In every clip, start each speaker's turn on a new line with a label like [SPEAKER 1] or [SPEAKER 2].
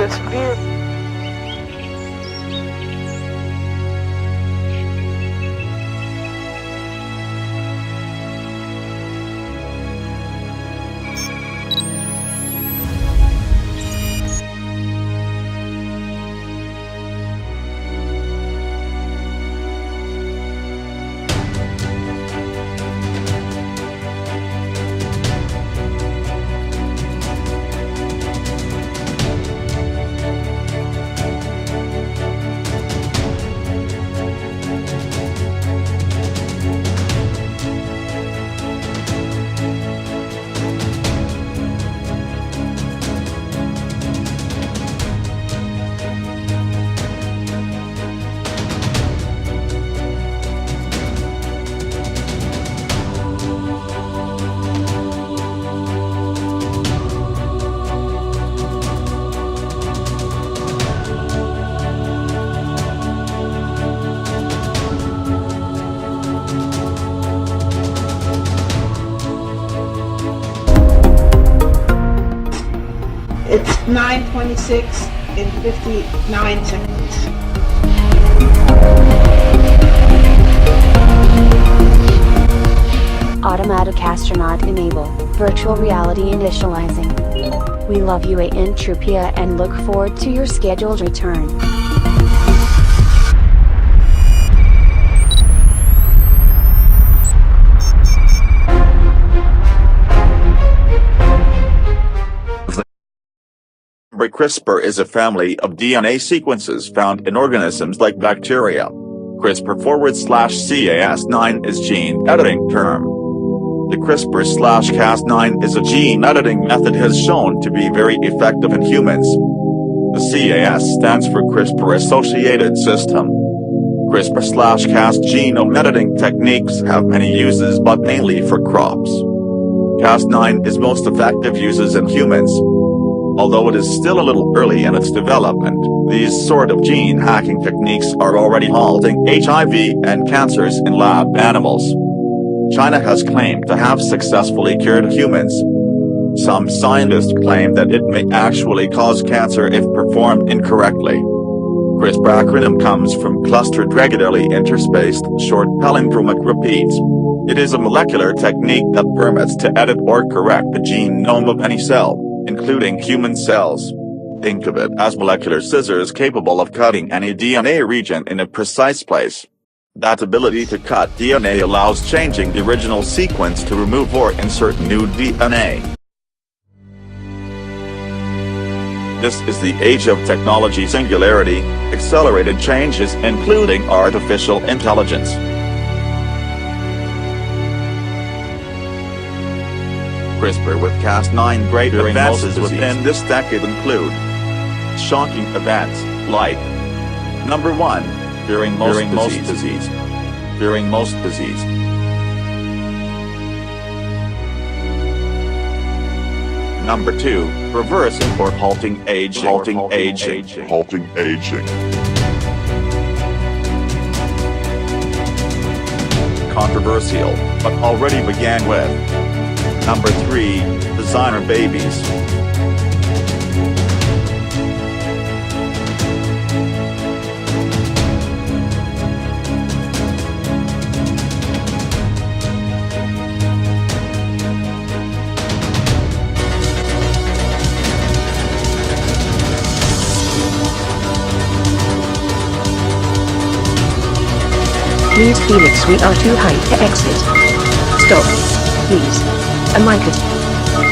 [SPEAKER 1] it's beautiful.
[SPEAKER 2] It's 9:26 and 59 seconds.
[SPEAKER 3] Automatic astronaut enable, virtual reality initializing. We love you at Entropia and look forward to your scheduled return.
[SPEAKER 4] CRISPR is a family of DNA sequences found in organisms like bacteria. CRISPR/Cas9 is gene editing term. The CRISPR/Cas9 is a gene editing method has shown to be very effective in humans. The CAS stands for CRISPR-associated system. CRISPR/Cas genome editing techniques have many uses but mainly for crops. Cas9 is most effective uses in humans. Although it is still a little early in its development, these sort of gene hacking techniques are already halting HIV and cancers in lab animals. China has claimed to have successfully cured humans. Some scientists claim that it may actually cause cancer if performed incorrectly. CRISPR acronym comes from clustered regularly interspaced short palindromic repeats. It is a molecular technique that permits to edit or correct the genome of any cell, including human cells. Think of it as molecular scissors capable of cutting any DNA region in a precise place. That ability to cut DNA allows changing the original sequence to remove or insert new DNA. This is the age of technology singularity, accelerated changes including artificial intelligence. CRISPR with Cas9 greater advances within this decade include shocking events, like number 1, curing most disease. Curing most disease. Number 2, reversing or halting aging. Halting aging. Controversial, but already began with. Number 3, designer babies.
[SPEAKER 5] Please Felix, we are too high to exit. Stop. Please. A microscope.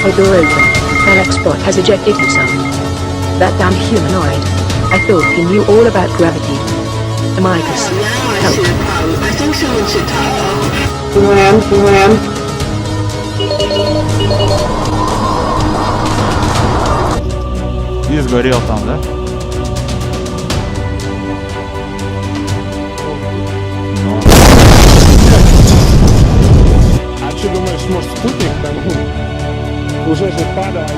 [SPEAKER 5] A door open. Alexbot has ejected himself. That damn humanoid. I thought he knew all about gravity. Amicus. Help.
[SPEAKER 1] I think someone should talk.
[SPEAKER 6] Есть горел там, да?
[SPEAKER 7] А что думаешь, может спутник там уже же падал?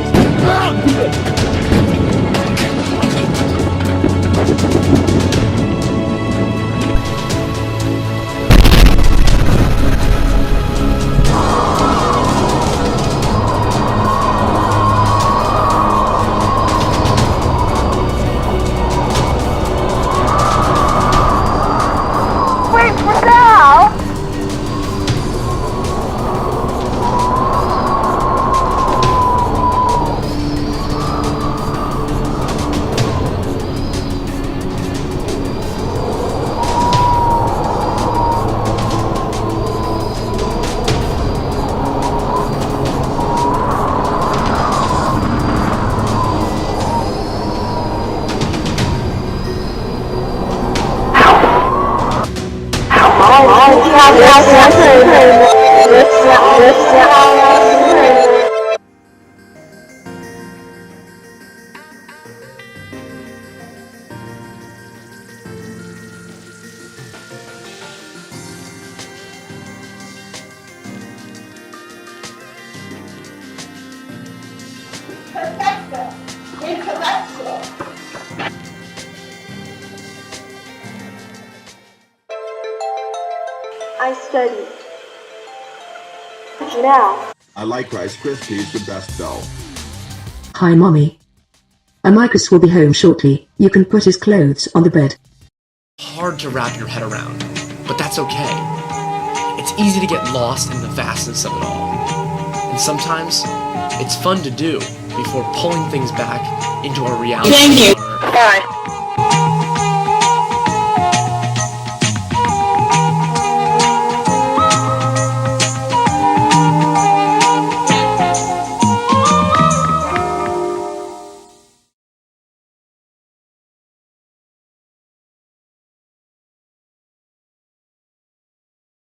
[SPEAKER 8] I study. Now.
[SPEAKER 9] I like Rice Krispies the best though.
[SPEAKER 5] Hi mommy. Amicus will be home shortly. You can put his clothes on the bed.
[SPEAKER 10] Hard to wrap your head around, but that's okay. It's easy to get lost in the vastness of it all. And sometimes, it's fun to do before pulling things back into our reality.
[SPEAKER 1] Thank you.
[SPEAKER 8] Bye.